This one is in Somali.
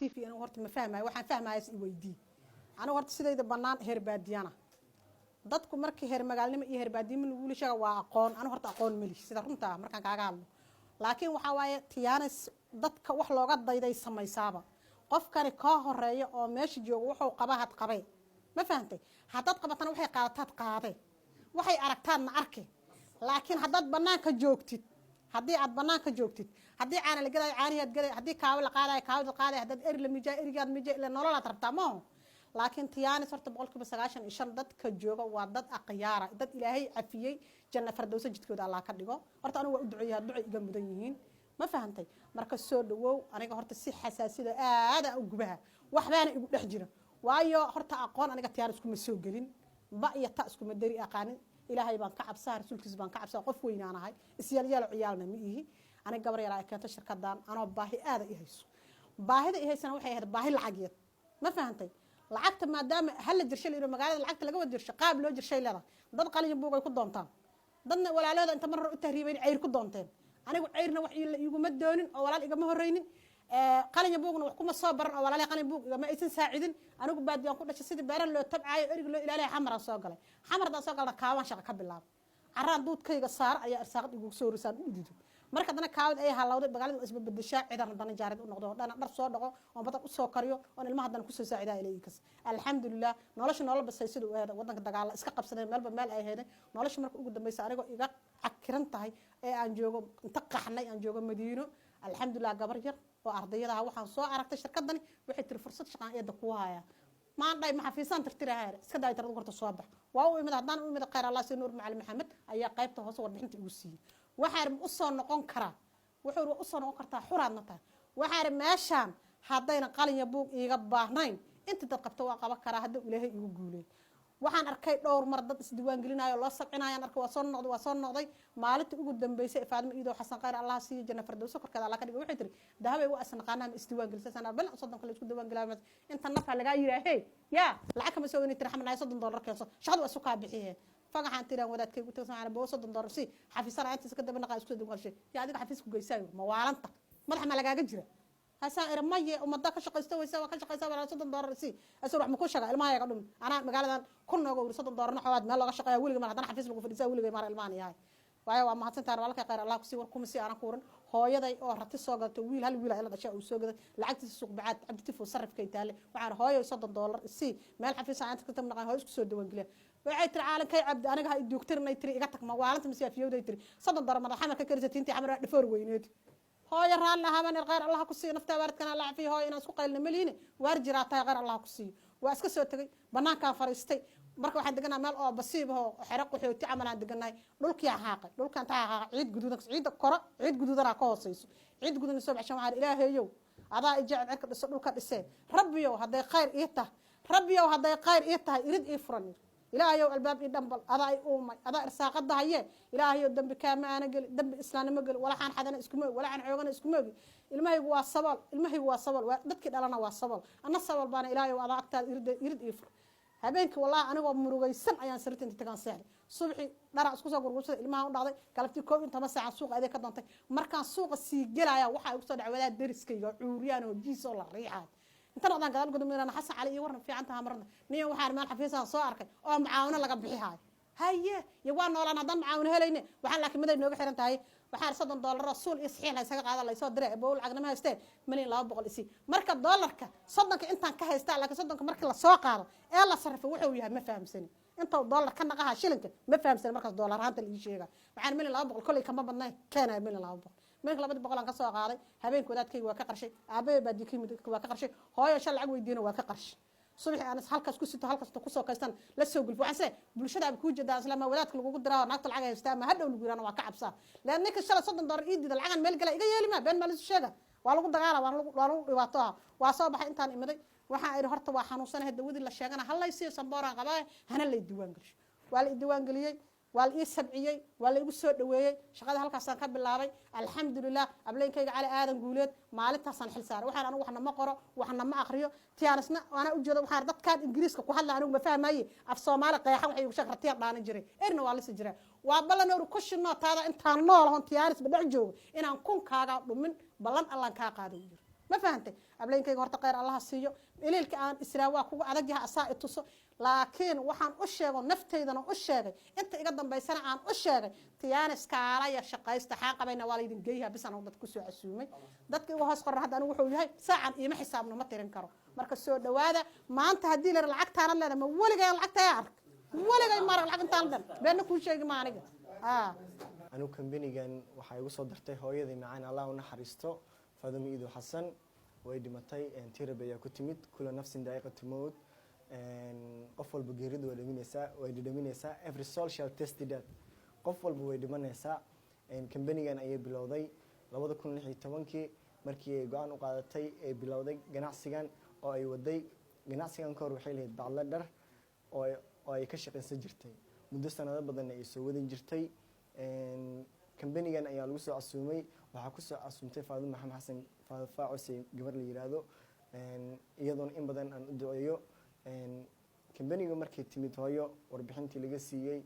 TV أنا هرت ما فاهمها وحن فاهمها يس ويدي أنا هرت سيدا إذا بنان هرباديانا dadku markii heer magaalnimo iyo heerbaadiimo lagu lishaga waa aqoon anu horta aqoon malish sida runta markaan kaaga hadlo laakiin waxa waaye tiyaanis dadka wax looga dayday samaysaaba qofkani ka horeeyo oo meesha joogo wuxuu qabahad qabay ma fahantay hadad qabatana waxay qaadataad qaaday waxay aragtaadna arki laakiin hadad banaanka joogtid hadii aad banaanka joogtid hadii aan la gaday caaniyaad gaday hadii kaaw la qaaday kaawda qaaday hadad la mijaa erigaad mijaa ila nololaad rabtaa ma laakiin tiyaanis horta 95% dadka jooga waa dad aqyaara dad ilaahay afiyay janna fardowsa jidkooda Allah ka dhigo horta anigu waa u duceeyaa duco iga mudan yihiin ma fahantay marka soo dhawow aniga horta si xasaasida aad u gubaha waxbaana igu dhex jira waayo horta aqoon aniga tiyaanis kuma soo gelin ba iyo ta isku madari aqaanin ilaahay baan ka cabsaa rasuulkiisa baan ka cabsaa qof weynaanahay isyaal ciyaalna ma ihi aniga gabar yar ay keento shirkadan anoo baahi aad i hayso baahida i haysana waxay ahayd baahi lacageed ma fahantay lacagta maadaama hal jirshay ilo magaalada lacagta laga wada jirshay qaab loo jirshay leeda dad qalin buug ay ku doontaan dadna walaalada inta mar u tahriibay ceyr ku doonteen anigu ceyrna wax iigu ma doonin oo walaal igama horeynin qalin buugna wax kuma soo baran oo walaal qalin buug igama aysan saacidin anigu baadiyaan ku dhashay sidii beeran loo tabcaayo erig loo ilaalay xamar soo galay xamarda soo galna kaawan shaqo ka bilaab caraan duudkayga saar ayaa arsaaqad igu soo risaan u diido marka dana kaawad ay halawday magaalada isba bedeshaa ciidan dana jaarid u noqdo dana dhar soo dhago oo badan u soo kariyo oo ilmaha dana ku soo saacidaa ilaykas alxamdulillah nolosha nolol basay sidoo aad wadanka dagaal iska qabsadeen meelba meel ay heeday nolosha marka ugu dambeysay aniga iga cakiran tahay ee aan joogo inta qaxnay aan joogo Madiino alxamdulillah gabar yar oo ardayada waxaan soo aragtay shirkadani waxay tir fursad shaqo eeda ku haya ما عندي ما حفيظان ترتيرها اسكا داي ترد قرت الصباح واو إمد هدان إمد قير الله سنور معلم محمد أيا قيبته هو صور بحنت يوسي وحارم أصلا نقون كرا وحور أصلا نقون كرتا حرام نتا وحارم ماشان هداينا قالين يبوك يقباهنين انت تقبتوا وقبا كرا هدو إليه يقولي waxaan arkay dhowr mar dad isdiiwaan gelinaayo loo sabcinayaan arkay waa soo noqday maalintii ugu dambeysay Faadimo Iido Xasan Qayr Allah siiyo janna fardowso korkeeda Allah ka dhigo waxay tiri dahabay waa asnaqaanaa isdiiwaan gelisana bal soddon kale isku diiwaan gelaa inta nafa laga yiraahay ya lacag kama soo inay tiri xamnaa $30 keenso shaqadu waa suuqa bixiyeen fagaxan tiraan wadaadkay ku tagsan aan $30 si xafiisana inta iska daba naqaa isku diiwaan gashay ya adiga xafiis ku geysaayo ma waalanta madax ma lagaaga jira هسا إرمية ومضى كشقيسته ويسوى كشقيسته ولا $60 سي أسرع مكوش شقة إلما يقدم أنا مقالة كنا نقول $60 نحواد ما لقى شقة ولي ما هذا حفيز لقوا في الإنسان ولي ما إلماني هاي وأيوة ما هتصنت أنا والله كغير الله كسي وركم سي أنا كورن هو يدي أو رتي السوق تويل هالويل هلا أشياء والسوق لعقت السوق بعد عبد تفو صرف كي تالي وعار هاي $60 سي ما الحفيز عندك كنت من هاي كسر دوان قليه وعيت العالم كي عبد أنا قاعد دكتور نيتري إجتك ما وعالم مسيا في يوم يتري $60 ما حمل كرزتين تي عمر دفور وينيت هاي ران لها من غير الله كسي نفتا وارد كان الله فيه هاي ناس قيل مليين وارجراتا غير الله كسي واسك سو تغي بنانكا فريستي marka waxaan deganaa meel oo basiib oo xiraq wuxuu ti amalaan deganay dhulkii xaaqay dhulkan taa ciid guduudan ciid koro ciid guduudan ka hooseyso ciid guduudan soo baxshan waxa ilaahayow adaa ijaac cirka dhiso dhulka dhiseen rabbiyow haday khayr ii tahay rabbiyow haday khayr ii tahay irid ii furan ilaahayow albaab ii dambal adaa ii uumay adaa irsaaqada haye ilaahayow dambi kaama ana gal dambi islaanimo gal wala xaan xadana isku moog wala xaan xoogana isku moog ilmahaygu waa sabal dadkii dhalana waa sabal ana sabal baana ilaahayow adaa agtaad irid ii fur habeenkii wallahi aniga murugaysan ayaan sariirta tagaan seexday subaxi dhara isku soo gurgursaday ilmaha u dhacday galabtii 12 saac suuqa adeeg ka doontay markaan suuqa sii galaya waxa ay u soo dhacwadaa dariskayga cuuriyaan oo jiiso la riixay inta noqdaan gadaal gudumina Xasan Cali iyo warna fiican tahay marna niyo waxaan meel xafiisan soo arkay oo macaawino laga bixihay haye iyo waa noolaan hadan macaawino helayne waxaan laakiin mid ay nooga xiran tahay waxaan $60 rasuul isxiil isaga qaada la soo diray bool agnama haysteen $200 isi marka dollarka soddonka intaan ka haystaa laakiin soddonka markii la soo qaado ee la sarrifo wuxuu yahay ma fahamsan inta dollar ka naqaha shilinka ma fahamsan markaas dollar ahaanta la sheega waxaan $200 kulay kama badnay keenay $200 marka 200 aan ka soo qaaday habeenkii wadaadkayga waa ka qarshay aabahay baadikii waa ka qarshay hooyo shal lacag weydiina waa ka qarshay subax aan halkaas ku sito halkaas ku soo kaystan la soo gulfo waxaan bulshada ku jeedaa islaama wadaadka lagu diraa naagta lacag haystaa ma hadhow lagu yiraana waa ka cabsaa laan ninka shala $60 ii dida lacagan meel gala iga yeelima been ma la sheega waa lagu dagaala waa lagu dhibaato waa soo baxay intaan imaday waxa ay horta waa xanuunsanahay dawadii la sheegana halaysiyo sambooraan qabaa hana la diiwaan galiyo waa la diiwaan galiyay waa la sabciyay waa la igu soo dhaweeyay shaqada halkaas aan ka bilaabay alxamdulillah ableenkayga cali aadan guuleed maalintaas aan xil saaray waxaan anigu waxna ma qoro waxna ma akhriyo tiyaanisna ana u jeedo waxaan dadkaan ingiriiska ku hadla anigu ma fahmaayay af Soomaali qeexan waxay ugu shaqartiyaan dhaanan jiray erna waa la sii jiray waa balan oo ku shino taada intaan nool hon tiyaanis badhac joogo inaan kun kaaga dhumin balan Allah ka qaado jiro ما فهمتي أبلينكي هرت غير الله سيو إليك أن إسراوا كوجا أدجها أساء تصو لكن وحن أشجع نفتي إذا أشجع أنت يقدم بيسنا عن أشجع تيانس كارا يا شقة استحقاق بين والدين جيها بس أنا ودك كسر عسومي دتك وهاس قرر هذا أنا وحول هاي ساعة إيه ما حسابنا ما ترين كرو مركز سود وهذا ما أنت هدي للعقد أنا لما ولا جاي العقد يعرف ولا جاي مرة العقد تالدن بيننا كل شيء ما نيجي أنا كمبينيجان waxay ugu soo dartay hooyadii macaan Allah una xariisto Faadimo Iido Xasan way dhimatay tiraba ayaa ku timid kula nafsin daqiiqatu mawt qof walba geeridu way dhimanaysaa every soul shall taste death qof walba way dhimanaysaa kambanigan ayay bilowday 2016 markii ay go'aan u qaadatay ay bilowday ganacsigan oo ay waday ganacsigan ka hor waxay leeyahay bacla dhar oo ay ka shaqeysan jirtay muddo sanado badan ay soo wadin jirtay kambanigan ayaa lagu soo casuumay waxa ku soo casuumtay Faadimo Maxamed Xasan Faacusay gabar la yiraahdo iyadoon in badan aan u duceeyo kambaniga markii timid hooyo warbixintii laga siiyay